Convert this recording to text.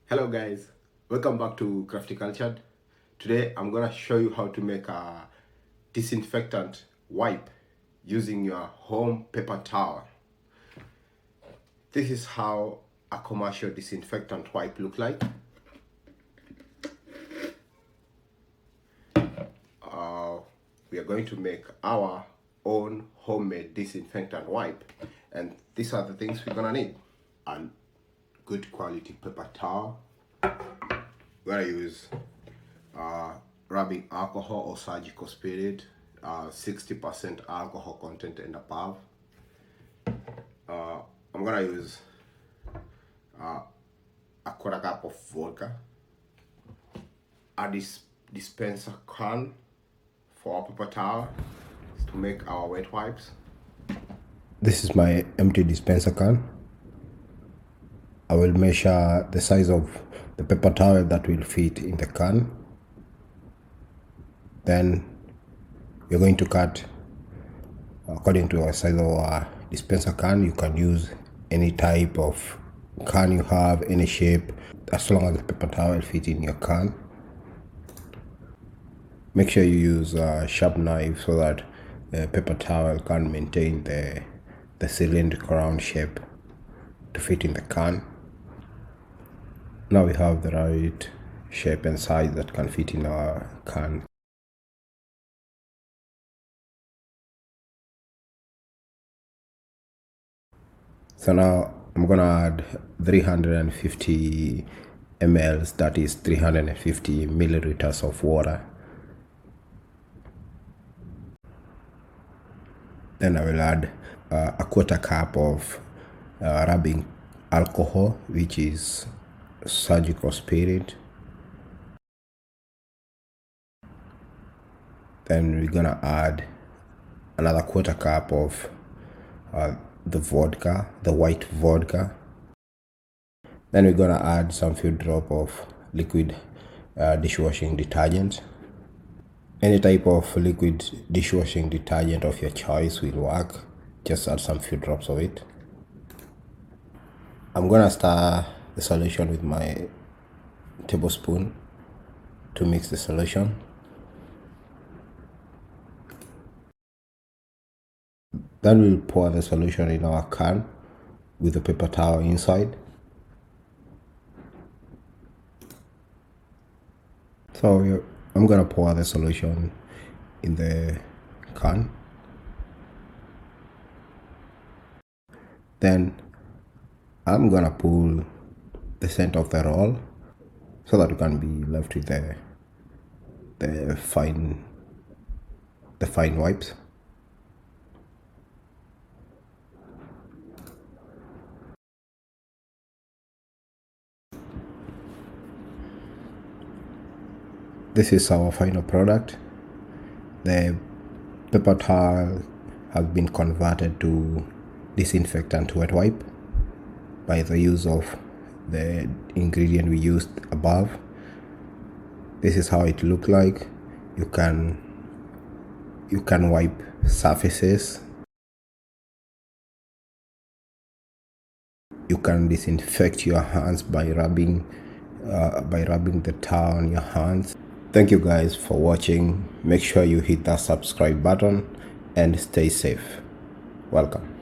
Hello guys, welcome back to Crafty Cultured. Today I'm gonna show you how to make a disinfectant wipe using your home paper towel. This is how a commercial disinfectant wipe look like. We are going to make our own homemade disinfectant wipe, and these are the things we're gonna need. A good quality paper towel. We're gonna use rubbing alcohol or surgical spirit, 60% alcohol content and above. I'm gonna use a quarter cup of vodka, a dispenser can for our paper towel to make our wet wipes. This is my empty dispenser can. I will measure the size of the paper towel that will fit in the can. Then you're going to cut according to the size of our dispenser can. You can use any type of can you have, any shape, as long as the paper towel fits in your can. Make sure you use a sharp knife so that the paper towel can maintain the cylindrical round shape to fit in the can. Now we have the right shape and size that can fit in our can. So now I'm gonna add 350 ml, that is 350 milliliters of water. Then I will add a quarter cup of rubbing alcohol, which is surgical spirit. Then we're gonna add another quarter cup of the vodka, the white vodka. Then we're gonna add some few drop of liquid dishwashing detergent. Any type of liquid dishwashing detergent of your choice will work. Just add some few drops of it. I'm gonna stir the solution with my tablespoon to mix the solution. Then we'll pour the solution in our can with the paper towel inside. So I'm gonna pour the solution in the can. Then I'm gonna pull the center of the roll so that we can be left with the fine wipes. This is our final product. The paper towel has been converted to disinfectant wet wipe by the use of the ingredient we used above. This is how it look like. You can wipe surfaces. You can disinfect your hands by rubbing the towel on your hands. Thank you guys for watching. Make sure you hit that subscribe button and stay safe. Welcome.